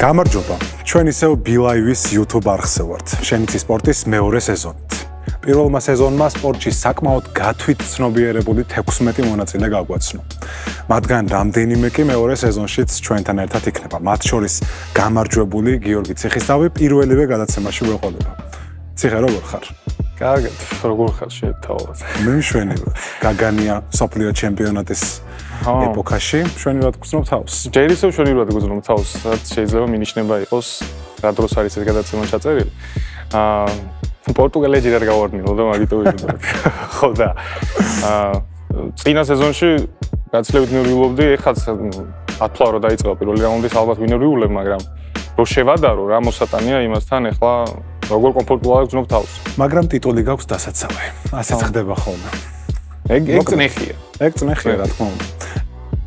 გამარჯობა. ჩვენ ისევ ბილაივის YouTube არხზე ვართ. შენიცი სპორტის მეორე სეზონით. პირველმა სეზონმა სპორტში საკმაოდ გათვით ცნობიერებული 16 მონაწილე გაგვაცნო. მათგან რამდენიმე კი მეორე სეზონშიც ჩვენთან ერთად იქნება. მათ შორის გამარჯვებული გიორგი ციხისთავი პირველივე გადაცემაში ვეყოლება. ციხე, როგორ ხარ? კარგად, როგორ ხარ შეთავაზ? მე მშვენივრად. გაგანია სოფლიო ჩემპიონატის ეპოქაში მშვენივრად გრძნობ თავს. ჯერ ისევ მშვენივრად გრძნობ თავს, რაც შეიძლება მინიშნება იყოს რა დროს არის ეს გადაცემა ჩაწერილი. პორტუგალია ჯერ არ გავარდნილო და მაგიტო ვიბრძოლე. ხო და წინა სეზონში გაცილებით მივივლობდი, ეხლა 10 თვლა რო დაიწყო პირველი რაუნდის ალბათ ვინერვიულებ, მაგრამ რო შევადარო რა მოსატანია იმასთან, ეხლა როგორ კომფორტულად გრძნობ თავს. მაგრამ ტიტული გაქვს დასაცავი. ასეც ხდება ხოლმე. ეგ წნეხია. ეგ წნეხია რა თქმა უნდა.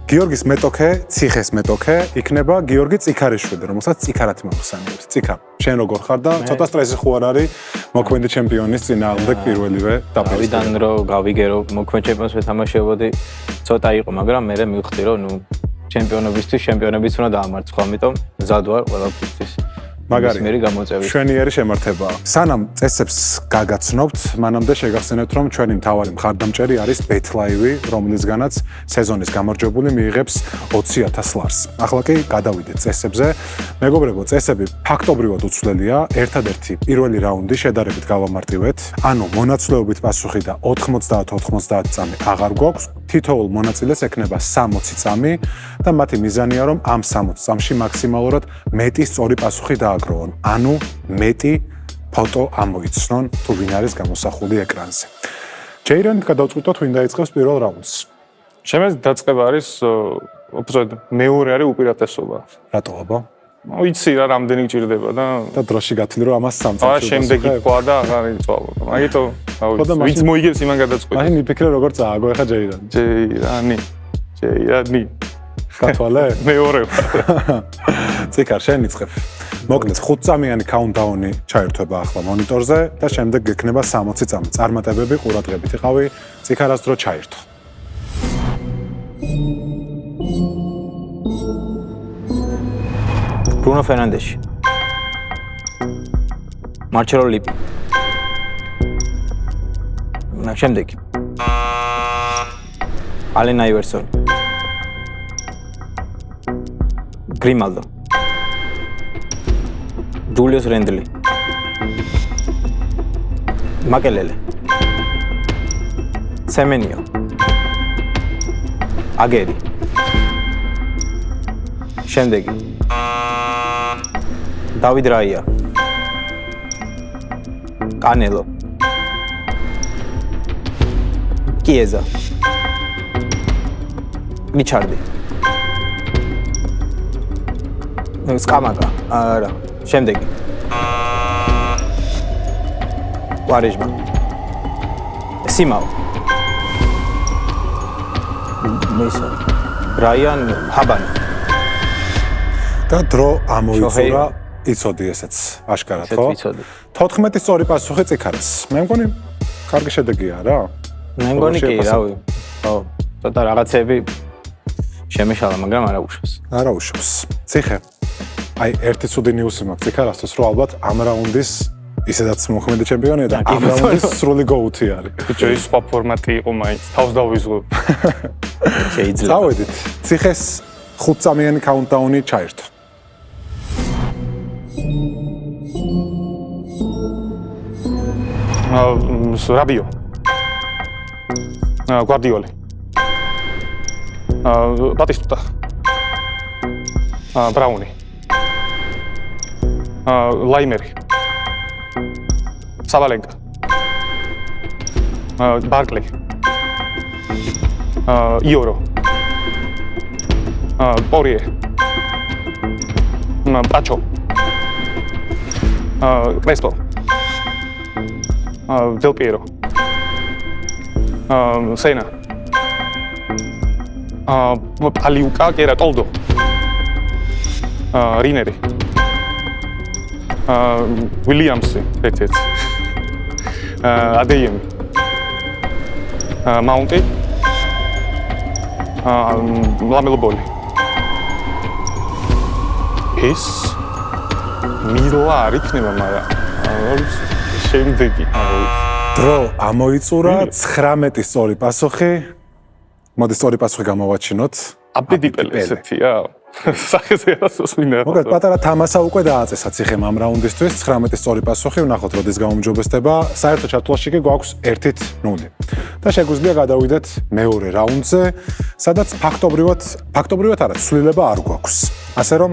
გიორგის მეტოქე, ციხეს მეტოქე იქნება გიორგი წიქარიშვილი, რომელსაც წიქარათი მოხსენიებთ. წიქა, შენ როგორ ხარ და ცოტა სტრესი ხო არ არის მოქმედი ჩემპიონის წინააღმდეგ პირველივე დაპირისპირება. ავიდან რო გავიგერო მოქმედ ჩემპიონს ვეთამაშებოდი, ცოტა იყო, მაგრამ მე მივხვდი რომ ჩემპიონობისთვის ჩემპიონებიც უნდა დაამარცხო, ამიტომ მზად ვარ ყველაფრისთვის. მაგარი გამოწევი. შვენიერი შემართებაა. სანამ წესებს გაგაცნობთ, მანამდე შეგახსენებთ, რომ ჩვენი მთავარი მხარდამჭერი არის BetLive, რომლისგანაც სეზონის გამარჯვებული მიიღებს 20,000 ლარს. ახლა კი გადავიდეთ წესებზე. მეგობრებო, წესები ფაქტობრივად უცვლელია. ერთადერთი პირველი რაუნდი შედარებით გავამარტივეთ. ანუ მონაცვლეობით პასუხი და 90-90 წამი აღარ გვაქვს. თითოეულ მონაწილეს ექნება 60 წამი და მათი მიზანია, რომ ამ 60 წამში მაქსიმალურად მეტი სწორი პასუხი დააგროვონ. ანუ მეტი ფოტო ამოიცნონ თუ ვინ არის გამოსახული ეკრანზე. ჯეირენ გადავწყვიტოთ ვინ დაიწყებს პირველ რაუნდს. შემდგომ დაწყება არის მეორე არის უპირატესობა. რატო აბა? ვიცი რა რამდენი გჭირდება და დროში გათვლი რომ ამას სამწუხაროდ. შემდეგი თქვა და აღარ იწვალო. მაგითო ვინც მოიგებს იმან გადაწყვეტს. აი მიფიქრე როგორ წააგო ეხა ჯეირანი. ჯეირანი. გათვალე? მეორე. ციკარ შენ იწყებ. მოკლედ 5 წამიანი კაუნტდაუნი ჩაერთვება ახლა მონიტორზე და შემდეგ გექნება 60 წამი. წარმატებები ყურადღებით იყავი, ციკარას დრო ჩაერთო. ბრუნო ფერნანდეში. მარჩელო ლიპი. შემდეგი. ალენ აივერსონი. გრიმალდო. ჯულიუს რენდლი. მაკელელე. სემენიო. აგერი. შემდეგი. დავიდ რაია. კანელო. კიეზა. რიჩარდი. სკამაკა. არა. შემდეგი. ვარეჟმა. სიმაო. მისა. ბრაიან ჰაბანი. და დრო ამოიწურა, იცოდი ესეც აშკარად ხო? 14 სწორი პასუხი ციკარას. მე მგონი კარგი შედეგია რა. მე მგონი კი, რავი. ხო, ცოტა რაღაცები შემეშალა, მაგრამ არა უშავს. არა უშავს. ციხე. აი ერთი ცუდი ნიუსი მაქვს ციკარასთვის, რომ ალბათ ამ რაუნდის ისედაც მოქმედი ჩემპიონია და ამ რაუნდის სრული გოუთი არის. ბიჭო, ის სხვა ფორმატი იყო მაინც. თავს დავიზღო. შეიძლება. წავედით. ციხეს 5 წამიანი კაუნტდაუნი ჩაერთო. რაბიო. გვარდიოლი. ბატისტუტა. ბრაუნი. ლაიმერი. საბალენკა. ბარკლი. იორო. პორიე. პაჩო. პრესტო. დელ პიერო. სენა. პალიუკა კერა ტოლდო. რინერი. ვილიამსი, ერთ-ერთი. ადეიემი. მაუნტი. ლამელო ბოლი. ის მილა არ იქნება, მაგრამ შემდეგი. დრო ამოიწურა 19 სწორი პასუხი. მოდი სწორი პასუხი გამოვაჩინოთ. აპიდიპელი ესეთია. სახეზე ასოს მინდა. მოკლედ პატარა თამასა უკვე დააწესა ციხემ ამ რაუნდისთვის 19 სწორი პასუხი, ვნახოთ როდის გაუმჯობესდება. საერთო ჩათვლაში კი გვაქვს 1-0. და შეგვიძლია გადავიდეთ მეორე რაუნდზე, სადაც ფაქტობრივად არა, ცვლილება არ გვაქვს. ასე რომ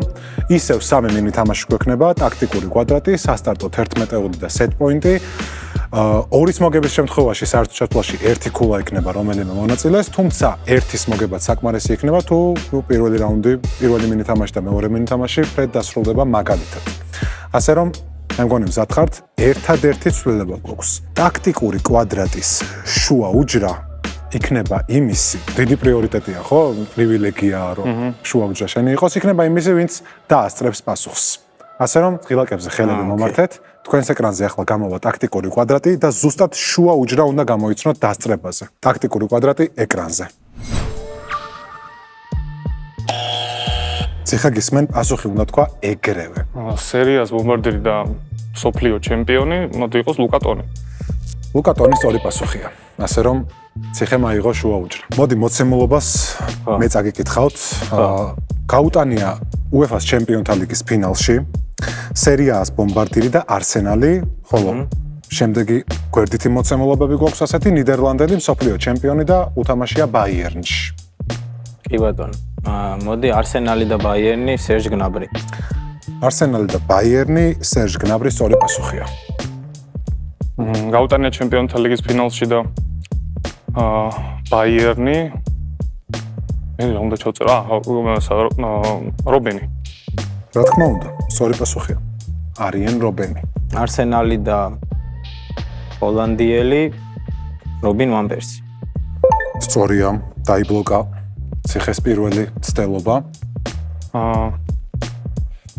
ისევ 3 მინი თამაში გვექნება, ტაქტიკური კვადრატი, სასტარტო 11 და set point-ი. ორის მოგების შემთხვევაში საერთო ჩათვლაში 1 ქულა იქნება რომელიმე მონაწილეს, თუმცა 1-ის მოგებაც საკმარისი იქნება თუ პირველი რაუნდი, პირველი მინი თამაში და მეორე მინი თამაში ფრედ დასრულდება მაგალითად. ასე რომ მე მგონი მზად ხართ, ერთადერთი ცვლილება გვაქვს. ტაქტიკური კვადრატის შუა უჯრა იქნება იმისი, დიდი პრიორიტეტია, ხო? პრივილეგიაა, რომ შუა უჯრა შენი იყოს, იქნება იმისი, ვინც დაასწრებს პასუხს. ასე რომ ღილაკებზე ხელები მომართეთ, თქვენს ეკრანზე ახლა გამოვა ტაქტიკური კვადრატი და ზუსტად შუა უჯრა უნდა გამოიცნოთ დასწრებაზე. ტაქტიკური კვადრატი ეკრანზე. ციხა გისმენ, პასუხი უნდა თქვა ეგრევე. სერიას ბომბარდირი და სოფლიო ჩემპიონი, მოდი იყოს ლუკა ტონი. ლუკა ტონი სწორი პასუხია. ასე რომ ციხემ აიღო შუა უჯრა. მოდი მოცემულობას მე წაგიკითხავთ. გაუტანია UEFA-ს ჩემპიონთა ლიგის ფინალში. სერიას ბომბარდირი და არსენალი, ხოლო შემდეგი გვერდითი მოცემულობები გვაქვს ასეთი ნიდერლანდელი მსოფლიო ჩემპიონი და უთამაშია ბაიერნში. კი ბატონო. მოდი არსენალი და ბაიერნი, სერჟ გნაბრი. არსენალი და ბაიერნი, სერჟ გნაბრი სწორი პასუხია. გაუტანია ჩემპიონთა ლიგის ფინალში და ბაიერნი მე რა უნდა ჩავწერო? რობენი. რა თქმა უნდა, სწორი პასუხია. არიენ რობენი. არსენალი და ჰოლანდიელი რობინ ვან პერსი. სწორია, დაიბლოკა ციხეს პირველი ცდელობა.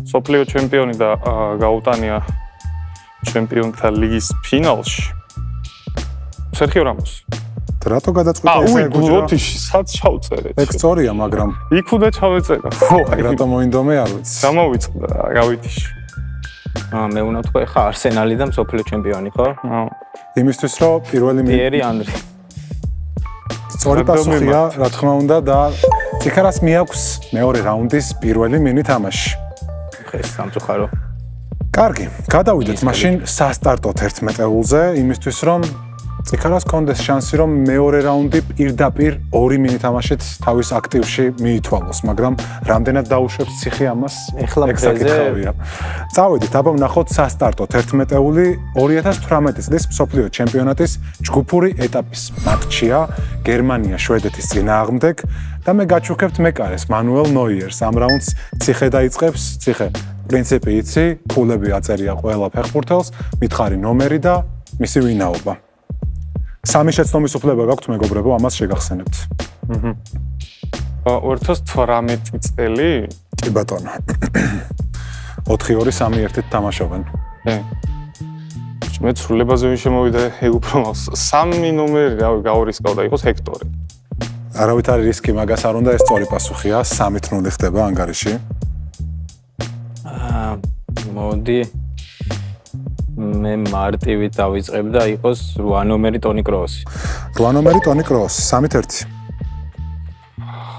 სოფლიო ჩემპიონი და გაუტანია ჩემპიონთა ლიგის ფინალში. სერხიო რამოსი. რატო გადაწყვიტე ესე გუჯრა? გლოთიში სად ჩავწერეთ? ეგ სწორია, მაგრამ იქ უნდა ჩავეწერა. რატო მოინდომე არ ვიცი. გამოვიწყდა გავითიში. მე უნდა თქვა ხა არსენალი და მსოფლიო ჩემპიონი, ხო? იმისთვის რომ პირველი პიერი ანრი. სწორი პასუხია, რა თქმა უნდა და ციხარას მიაქვს მეორე რაუნდის პირველი მინი თამაში. ხეს სამწუხარო. კარგი, გადავიდეთ მაშინ სასტარტო 11-ზე, იმისთვის რომ ციხარას კონდეს შანსი რომ მეორე რაუნდი პირდაპირ 2 მინი თამაშით თავის აქტივში მიითვალოს, მაგრამ რამდენად დაუშვებს ციხე ამას? ეხლა საკითხავია. წავედით, აბა ვნახოთ სასტარტო 11-ული 2018 წლის მსოფლიო ჩემპიონატის ჯგუფური ეტაპის მატჩია გერმანია შვედეთის წინააღმდეგ და მე გაჩუქებთ მეკარეს მანუელ ნოიერს. ამ რაუნდს ციხე დაიწყებს, ციხე პრინციპი იცი, ქულები აწერია ყველა ფეხბურთელს, მითხარი ნომერი და მისი ვინაობა. 3 შეცდომის უფლება გაქვთ მეგობრებო, ამას შეგახსენებთ. 2018 წელი? კი ბატონო. 4-2-3-1-ით თამაშობენ. მე ცვლილებაზე ვინ შემოვიდა, ეგ უფრო 3 ნომერი რავი გაურისკავდა, იყოს ჰექტორი. არავით არის რისკი, მაგას არ უნდა, ეს სწორი პასუხია, 3-0 ხდება ანგარიში. მოდი მე მარტივით დავიწყებ და იყოს 8 ნომერი ტონი კროოსი. 8 ნომერი ტონი კროოსი, 3-1.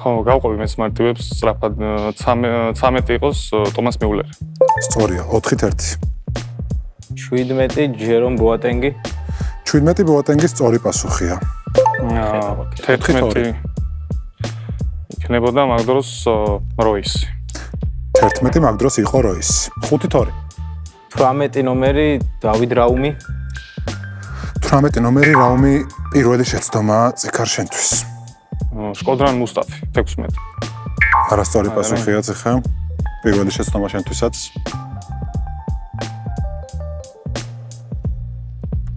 ხო, გავყვები მეც მარტივებს სწრაფად 13 იყოს ტომას მიულერი. სწორია, 4-1. 17 ჯერომ ბოატენგი. 17 ბოატენგის სწორი პასუხია. 11 იქნებოდა მაგდროს როისი. 11 მაგდროს იყო როისი. 5-2. 18 ნომერი დავიდ რაუმი. 18 ნომერი რაუმი პირველი შეცდომა ციხარ შენთვის. შკოდრან მუსტაფი 16. არასწორი პასუხია ციხე. პირველი შეცდომა შენთვისაც.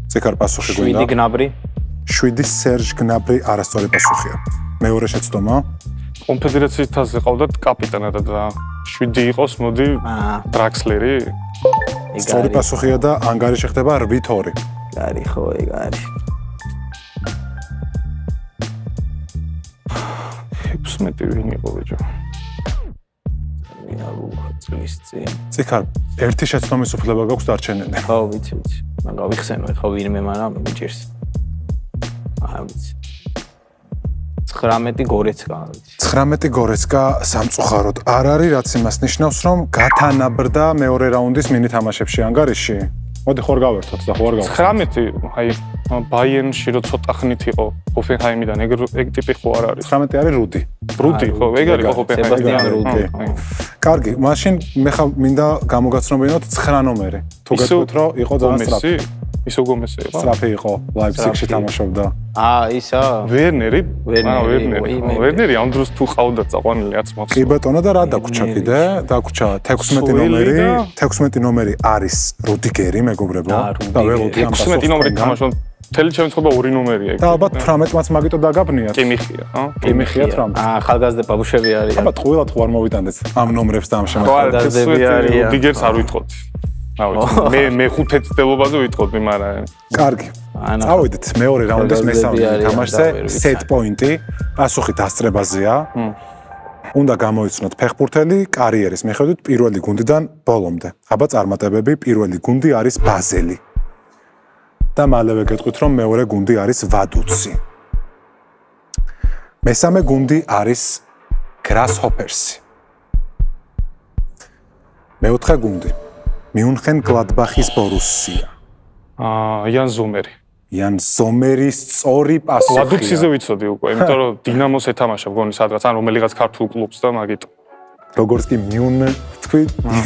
ციხარ პასუხი გვინდა. 7 გნაბრი. 7 სერჟ გნაბრი არასწორი პასუხია. მეორე შეცდომა. კონფედერაციის თასზე ყავდათ კაპიტანად და 7 იყოს, მოდი დრაქსლერი. სწორი პასუხია და ანგარიში ხდება 8-2. კარი ხო, ეგ არის. 16 ვინ იყო ბიჭო? მეაბუხოთ. წლის წინ. ციხარ, ერთი შეცდომის უფლება გაქვს დარჩენილი. ხო, ვიცი. მაგრამ გავიხსენო, ხო ვინმე, მაგრამ მიჭირს. ვიცი. 19 გორეცკა, ვიცი. 19 გორეცკა სამწუხაროდ არ არის, რაც იმას ნიშნავს, რომ გათანაბრდა მეორე რაუნდის მინი თამაშებში ანგარიში. მოდი ხوار გავერთოთ და ხوار გავხსნათ. 19, აი ბაიერნში რო ცოტა ხნით იყო ჰოფენჰაიმიდან, ეგ ტიპი ხო არ არის. 19 არის რუდი. რუდი, ხო, ეგ არის ჰოფენჰაიმიდან. სებასტიან რუდი. კარგი, მაშინ მე ხა მინდა გამოგაცნობინოთ 9 ნომერი. თუ გეტყვით, რომ იყო ძალიან სწრაფი. ისო გომესი იყო. სწრაფი იყო, ლაიფციგში თამაშობდა. ისა? ვერნერი? ვერნერი ამ დროს თუ ყავდა წაყვანილი რაც მახსოვს. კი ბატონო და რა დაგვრჩა კიდე? დაგვრჩა 16 ნომერი. 16 ნომერი არის რუდიგერი, მეგობრებო. და ველოდი ამ 16 ნომერი თამაშობ. მთელი ჩემი ცხოვრება 2 ნომერია იქ. და ალბათ 18-მაც მაგიტო დაგაბნიათ. კი მიხია, ხო? კი მიხია 18. ხალგაზრდა ბაბუშები არიან. ალბათ ყოველად ხوار მოვიტანდეთ ამ ნომრებს და ამ შემოქმედებს. ხალგაზრდები არიან. რუდიგერს არ ვითხოვთ. მე ხუთე ცდილობაზე ვიტყოდი, მაგრამ კარგი. წავედით მეორე რაუნდის მესამე თამაშზე, set point-ი, პასუხი დასწრებაზეა. უნდა გამოიცნოთ ფეხბურთელი კარიერის მიხედვით პირველი გუნდიდან ბოლომდე. აბა წარმატებები, პირველი გუნდი არის ბაზელი. და მალევე გეტყვით, რომ მეორე გუნდი არის ვადუცი. მესამე გუნდი არის გრასჰოპერსი. მეოთხე გუნდი მიუნხენ გლადბახის ბორუსია. იან ზომერი. იან ზომერის სწორი პასუხია. ვადუციზე ვიცოდი უკვე, იმიტომ რომ დინამოს ეთამაშა გონი სადღაც ან რომელიღაც ქართულ კლუბს და მაგით. როგორც კი მიუნ თქვი,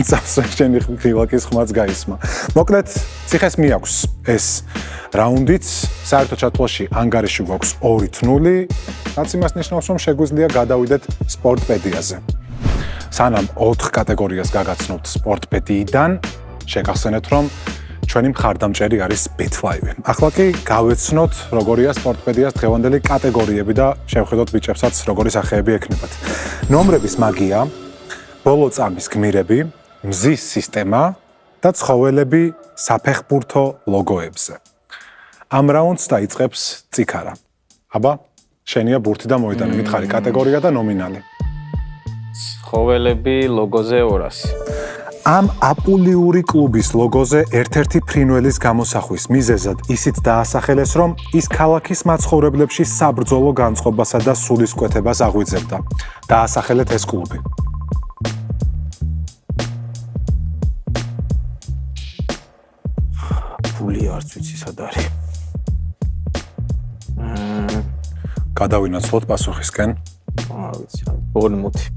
წავსვენჩენი ხილაკის ხმაც გაისმა. მოკლედ, ციხეს მიაქვს ეს რაუნდიც, საერთო ჩათვლაში ანგარიში გვაქვს 2-0, რაც იმას ნიშნავს, რომ შეგვიძლია გადავიდეთ სპორტპედიაზე. სანამ 4 კატეგორიას გაგაცნობთ სპორტპედიიდან, შეგახსენეთ, რომ ჩვენი მხარდამჭერი არის BetLive. ახლა კი გავეცნოთ, როგორია სპორტპედიას დღევანდელი კატეგორიები და შევხედოთ ბიჭებსაც, როგორი სახეები ექნებათ. ნომრების მაგია, ბოლო წამის გმირები, მზის სისტემა და ცხოველები საფეხბურთო ლოგოებზე. ამ რაუნდს დაიწყებს ციქარა. აბა, შენია ბურთი და მოიტანე, მითხარი კატეგორია და ნომინალი. ცხოველები ლოგოზე 200. ამ აპულიური კლუბის ლოგოზე ერთ-ერთი ფრინველის გამოსახვის მიზეზად ისიც დაასახელეს, რომ ის ქალაქის მაცხოვრებლებში საბრძოლო განწყობასა და სულისკვეთებას აღვიძებდა. დაასახელეთ ეს კლუბი. ფული არც ვიცი სად არის. გადავინაცვლოთ პასუხისკენ. ვიცი, ბორნმუთი.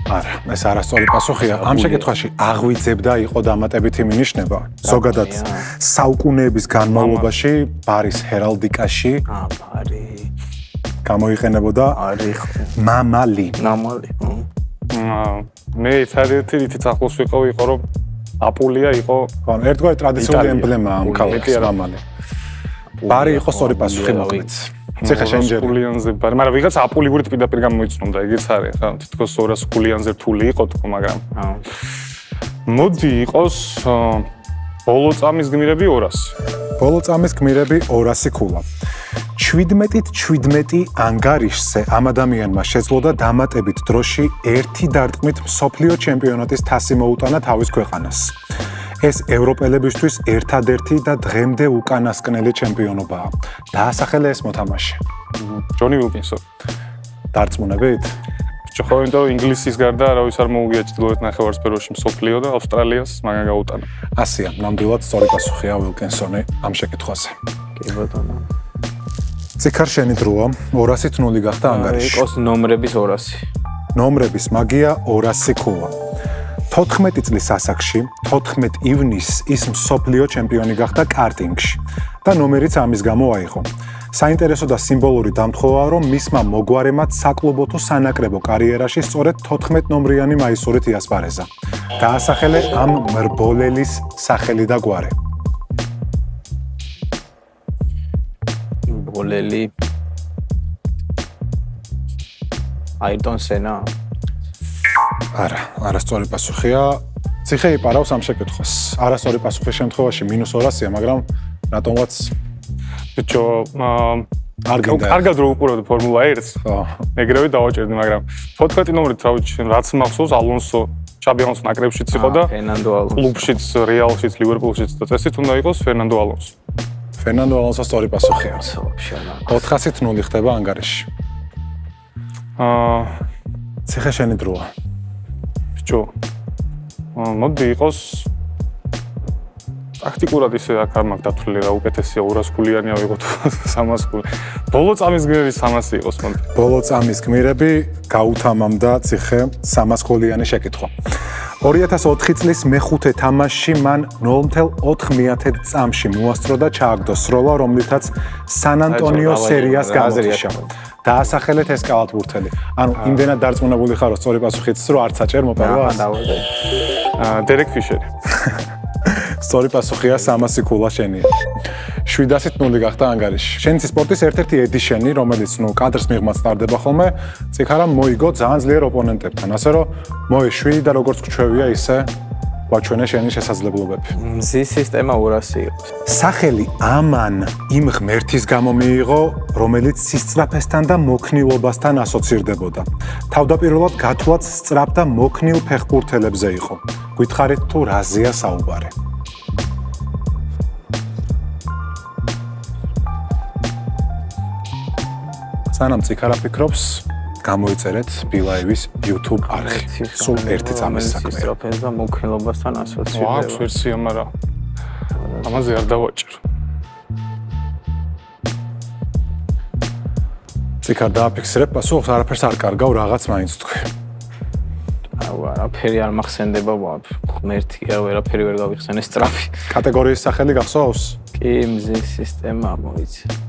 არა, ეს არასწორი პასუხია. ამ შეკითხვაში აღვიძებდა იყო დამატებითი მინიშნება. ზოგადად საუკუნეების განმავლობაში ბარის ჰერალდიკაში ბარი გამოიყენებოდა მამალი. ნამალი. მე ერთადერთი რითიც ახლოს ვიყავი იყო რომ აპულია იყო ერთგვარი ტრადიციული ემბლემა ამ ქალაქის მამალი. ბარი იყო სწორი პასუხი მოკლედ. ციხე შენჯერი. აპულიანზე ბარი, მაგრამ ვიღაც აპულიური პირდაპირ გამოიწნობდა, ეგეც არის, ხა, თითქოს 200 აპულიანზე რთული იყო თქო, მაგრამ მოდი იყოს ბოლო წამის გმირები 200. ბოლო წამის გმირები 200 ქულა. 17 ანგარიშზე ამ ადამიანმა შეძლო დამატებით დროში ერთი დარტყმით მსოფლიო ჩემპიონატის თასი მოუტანა თავის ქვეყანას. ეს ევროპელებისთვის ერთადერთი და დღემდე უკანასკნელი ჩემპიონობაა. დაასახელე ეს მოთამაშე. ჯონი უილკინსო. დარწმუნებით? ხო, იმიტომ ინგლისის გარდა არავის არ მოუგია ჩრდილოეთ ნახევარსფეროში მსოფლიო და ავსტრალიას მაგა გაუტანა. ასია, ნამდვილად სწორი პასუხია უილკინსონი ამ შეკითხვაზე. კი ბატონო. ციხარ შენი დროა, 200-0 გახდა ანგარიში. იყოს ნომრების 200. ნომრების მაგია 200 ქულა. 14 წლის ასაკში, 14 ივნისს ის მსოფლიო ჩემპიონი გახდა კარტინგში და ნომერიც ამის გამო აიღო. საინტერესო და სიმბოლური დამთხოვაა, რომ მისმა მოგვარემაც საკლუბო თუ სანაკრებო კარიერაში სწორედ 14 ნომრიანი მაისურით იასპარეზა. დაასახელე ამ მრბოლელის სახელი და გვარი. მრბოლელი აირტონ სენა. არა, არასწორი პასუხია. ციხე იპარავს ამ შეკითხვას. არასწორი პასუხის შემთხვევაში -200-ია, მაგრამ რატომაც ბიჭო, არ გინდა. კარგად რო უყურავდი ფორმულა 1-ს. ხო. ეგრევე დავაჭერდი, მაგრამ 14 ნომრით რა ვიცი, რაც მახსოვს ალონსო ჩაბი ალონსო ნაკრებშიც იყო და ფერნანდო ალონსო კლუბშიც, რეალშიც, ლივერპულშიც და წესით უნდა იყოს ფერნანდო ალონსო. ფერნანდო ალონსო სწორი პასუხია. 400-0 ხდება ანგარიში. ციხე შენი დროა. ბიჭო. მოდი იყოს ტაქტიკურად ისე აქ არ მაქვს დათვლილი რა უკეთესია 200 გულიანი ავიღოთ 300 გული. ბოლო წამის გმირი 300 იყოს მოდი. ბოლო წამის გმირები გაუთამამდა ციხე 300 გულიანი შეკითხვა. 2004 წლის მეხუთე თამაშში მან 0.4 წამში მოასწრო და ჩააგდო სროლა, რომლითაც სან ანტონიო სერიას გამოთიშა. დაასახელეთ ეს კალათბურთელი. ანუ იმდენად დარწმუნებული ხარო სწორი პასუხით, რომ არც აჭერ მოპარვა. დერეკ ფიშერი. სწორი პასუხია 300 გულა შენია. 700-0 გახდა ანგარიში. შენიც სპორტის ერთ-ერთი ედიშენი, რომელიც კადრს მიღმაც სტარდება ხოლმე, ციხარამ მოიგო ძალიან ძლიერ ოპონენტებთან, ასე რომ მოეშვი და როგორც გჩვევია ისე გვაჩვენე შენი შესაძლებლობები. მზის სისტემა 200 იყო. სახელი ამან იმ ღმერთის გამო მიიღო, რომელიც სისწრაფესთან და მოქნილობასთან ასოცირდებოდა. თავდაპირველად გათვლაც სწრაფ და მოქნილ ფეხბურთელებზე იყო. გითხარით თუ რაზეა საუბარი? სანამ ციხარა ფიქრობს, გამოიწერეთ ბილაევის YouTube არხი. სულ ერთი წამის საქმეა. სისწრაფეს და მოქნილობასთან ასოცირდება. აქვს ვერსია, მაგრამ ამაზე არ დავაჭერ. ციხარ დააფიქსირებ, პასუხს არაფერს არ კარგავ, რაღაც მაინც თქვი. არაფერი არ მახსენდება, ღმერთი არ ვერაფერი ვერ გავიხსენე სწრაფი. კატეგორიის სახელი გახსოვს? კი, მზის სისტემა მოიცი.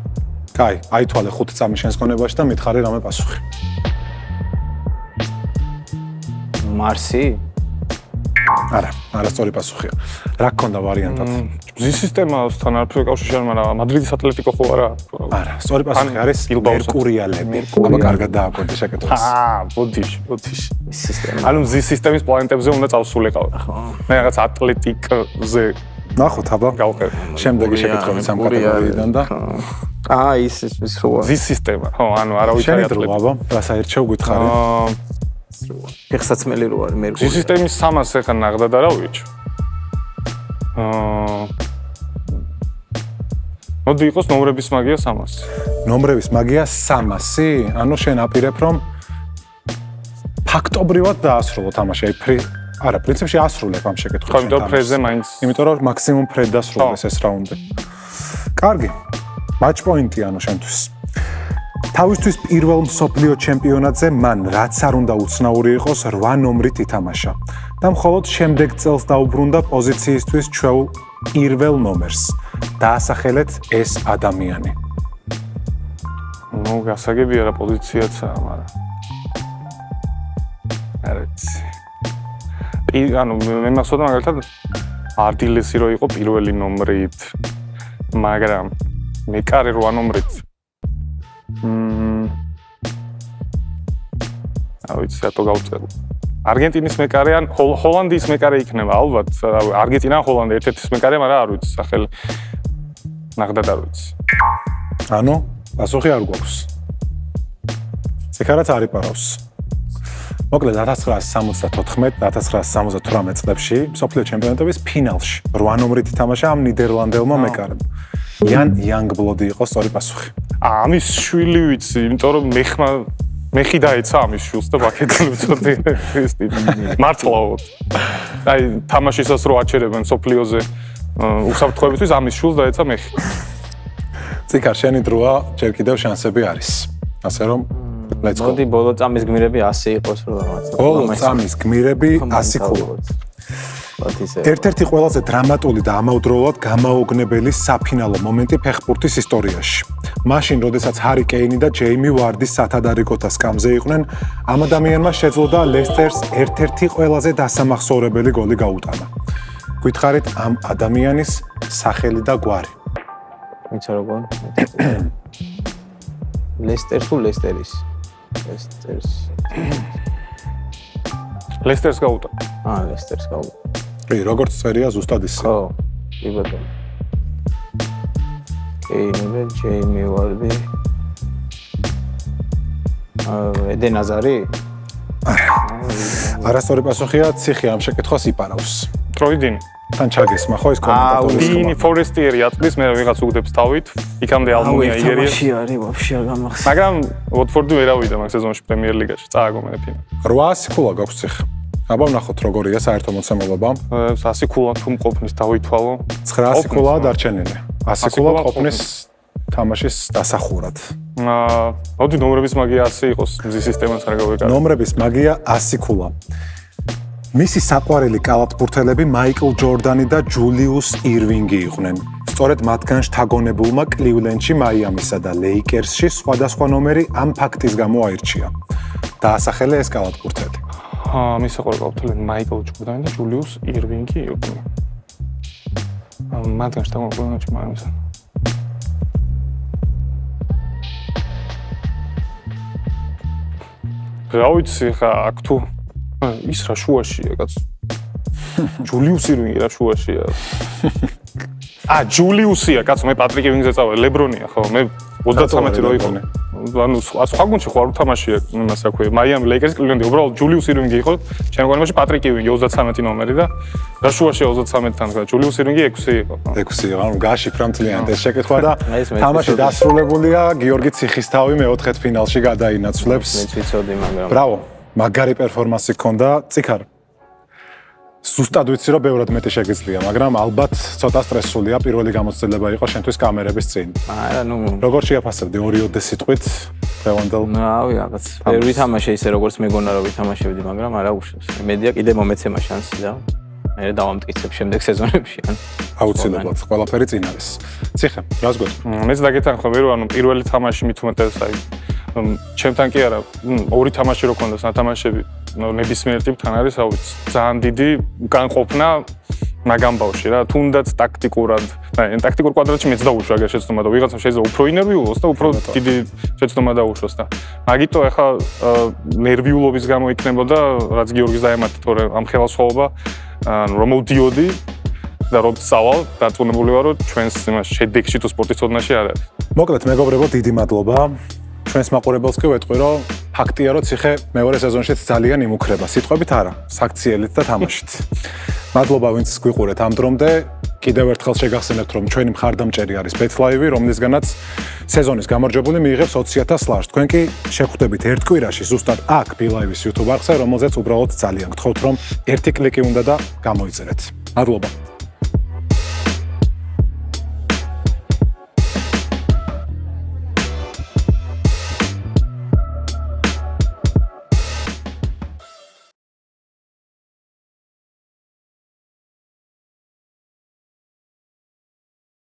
კაი, აითვალე 5 წამი შენს გონებაში და მითხარი რამე პასუხი. მარსი? არა სწორი პასუხია. რა გქონდა ვარიანტად? მზის სისტემასთან არაფერი კავშირი არ, მაგრამ მადრიდის ატლეტიკო ხო არა? არა, სწორი პასუხი არის მერკურიალები. აბა კარგად დააკვირდი შეკითხვას. ბოდიში. სისტემა. ანუ მზის სისტემის პლანეტებზე უნდა წავსულიყავ. მე რაღაც ატლეტიკზე ნახოთ, აბა. გავყევ. შემდეგი შეკითხვები სამ კატეგორიიდან და ის როა. მზის სისტემა. ხო, ანუ არავითარი ატლეტიკა. აბა, რა საერთო გითხარი? ფეხსაცმელი რო არის მერკური. მზის სისტემის 300 ეხა ნაღდა და რა ვიცი. მოდი იყოს ნომრების მაგია 300. ნომრების მაგია 300? ანუ შენ აპირებ რომ ფაქტობრივად დაასრულო თამაში, არა, პრინციპში ასრულებ ამ შეკითხვას. ხო, იმიტომ ფრეზე მაინც. იმიტომ რომ მაქსიმუმ ფრედ დასრულდეს ეს რაუნდი. კარგი. матч პოინტი ანუ შენთვის. თავისთვის პირველ მსოფლიო ჩემპიონატზე მან რაც არ უნდა უცნაური იყოს 8 ნომრით ითამაშა და მხოლოდ შემდეგ წელს დაუბრუნდა პოზიციისთვის ჩვეულ პირველ ნომერს. დაასახელეთ ეს ადამიანი. ნუ გასაგებია რა პოზიციაცაა, მაგრამ არც. ანუ მე მახსოვდა მაგალითად არდილესი რო იყო პირველი ნომრით, მაგრამ მეკარე 8 ნომრით. ვიცი, რატო გავწერო. არგენტინის მეკარე ან ჰოლანდიის მეკარე იქნება, ალბათ. არგენტინა ან ჰოლანდია ერთ-ერთი მეკარე, მაგრამ არ ვიცი სახელი. ნახდად არ ვიცი. ანუ პასუხი არ გვაქვს. ციხარაც არ იპარავს. მოკლედ 1974-1978 წლებში მსოფლიო ჩემპიონატების ფინალში 8 ნომრით ითამაშა ამ ნიდერლანდელმა მეკარემ. იან იანგბლოდი იყო სწორი პასუხი. ამის შვილი ვიცი, იმიტომ რომ მეხი დაეცა ამის შვილს და ბაქედან ვწოდი ხისტი. მართლაოდ. აი, თამაშისას რო აჩერებენ სოფლიოზე უსაფრთხოებისთვის ამის შვილს დაეცა მეხი. ციხარ, შენი დროა, ჯერ კიდევ შანსები არის. ასე რომ let's go. მოდი ბოლო წამის გმირები 100 იყოს რო რაღაცა. ბოლო წამის გმირები 100 გულა. ერთ-ერთი ყველაზე დრამატული და ამავდროულად გამაოგნებელი საფინალო მომენტი ფეხბურთის ისტორიაში. მაშინ, როდესაც ჰარი კეინი და ჯეიმი ვარდის სათადარიგოთა სკამზე იყვნენ, ამ ადამიანმა შეძლო ლესტერს ერთ-ერთი ყველაზე დასამახსოვრებელი გოლი გაუტანა. გითხარით ამ ადამიანის სახელი და გვარი. ვიცი როგორ? ლესტერს თუ ლესტერის? ლესტერს გაუტანა. ლესტერს გაუტანა. კი, როგორც წერია ზუსტად ისე. ხო, კი ბატონო. კეინი, ჯეიმი ვარდი. ედენ აზარი? არასწორი პასუხია, ციხე ამ შეკითხვას იპარავს. ტროიდინი. თან ჩაგესმა ხო ის კომენტატორის დინი ფორესტიერი აწვის, მე ვიღაც უგდებს თავით, იქამდე ალმუნია იერია. თამაში არის ვაფშე არ გამახსენს. მაგრამ ვოტფორდი ვერავიდა მაგ სეზონში პრემიერ ლიგაში, წააგო მე ფინა. 800 ქულა გაქვს ციხე. აბა ვნახოთ როგორია საერთო მოცემულობა. 100 ქულა თუ მყოფნის დავითვალო. 900 ქულა დარჩენილი. 100 ქულა ყოფნის თამაშის დასახურად. მოდი ნომრების მაგია 100 იყოს, მზის სისტემას არ გავეკარე. ნომრების მაგია 100 ქულა. მისი საყვარელი კალათბურთელები მაიკლ ჯორდანი და ჯულიუს ირვინგი იყვნენ. სწორედ მათგან შთაგონებულმა კლივლენდში, მაიამისა და ლეიკერსში სხვადასხვა ნომერი ამ ფაქტის გამო აირჩია. დაასახელა ეს კალათბურთელი. მის საყვარელი კალათბურთელები მაიკლ ჯორდანი და ჯულიუს ირვინგი იყვნენ. მათგან შთაგონებულმა მაიამისა. რა ვიცი ხა აქ თუ ის რა შუაშია კაც ჯულიუს ირვინგი რა შუაშია ჯულიუსია კაცო მე პატრიკ ივინგზე წავედი ლებრონია ხო მე 33 რო იყო ანუ სხვა გუნდში ხო არ უთამაშია იმას რა ქვია მაიამი ლეიკერსი კლივლენდი უბრალოდ ჯულიუს ირვინგი იყო ჩემ გონებაში პატრიკ ივინგი 33 ნომერი და რა შუაშია 33-თან და ჯულიუს ირვინგი 6 იყო 6 იყო ანუ გაშიფრა მთლიანად ეს შეკითხვა და თამაში დასრულებულია გიორგი ციხისთავი მეოთხედ ფინალში გადაინაცვლებს მეც ვიცოდი მაგრამ ბრავო მაგარი პერფორმანსი ჰქონდა ციხარ ზუსტად ვიცი რომ ბევრად მეტი შეგიძლია მაგრამ ალბათ ცოტა სტრესულია პირველი გამოცდილება იყო შენთვის კამერების წინ არა ნუ როგორ შეაფასებდი 2-2 სიტყვით დღევანდელ რავი რაღაც ვერ ვითამაშე ისე როგორც მეგონა რომ ვითამაშებდი მაგრამ არა უშავს მედია კიდე მომეცემა შანსი და მე დავამტკიცებ შემდეგ სეზონებში ან აუცილებლად ყველაფერი წინ არის ციხე რას გვეტყვი მეც დაგეთანხმები რომ ანუ პირველი თამაში მით უმეტეს აი ჩემთან კი არა ორი თამაში რო ქონდა სათამაშები ნებისმიერ ტიპთან არის აუც ძალიან დიდი განყოფნა მაგამ ბავში რა თუნდაც ტაქტიკურად და ტაქტიკურ კვადრატში მეც დაუშვა აგერ შეცდომა და ვიღაცამ შეიძლება უფრო ინერვიულოს და უფრო დიდი შეცდომა დაუშვას და მაგიტო ახლა ნერვიულობის გამო იქნებოდა რაც გიორგის დაემატა თორე ამ ხელისუფლება ანუ რომ მოვდიოდი და რომ წავალ დაწუნებული ვარ რომ ჩვენს იმას შედეგში თუ სპორტის ცოდნაში არ არის მოკლედ მეგობრებო დიდი მადლობა ჩვენს მაყურებელს კი ვეტყვი რომ ფაქტია რომ ციხე მეორე სეზონშიც ძალიან იმუქრება სიტყვებით არა საქციელით და თამაშით მადლობა ვინც გვიყურეთ ამ დრომდე კიდევ ერთხელ შეგახსენებთ რომ ჩვენი მხარდამჭერი არის BetLive რომლისგანაც სეზონის გამარჯვებული მიიღებს 20,000 ლარს თქვენ კი შეგხვდებით ერთ კვირაში ზუსტად აქ BetLive-ის YouTube არხზე რომელზეც უბრალოდ ძალიან გთხოვთ რომ ერთი კლიკი უნდა და გამოიწერეთ მადლობა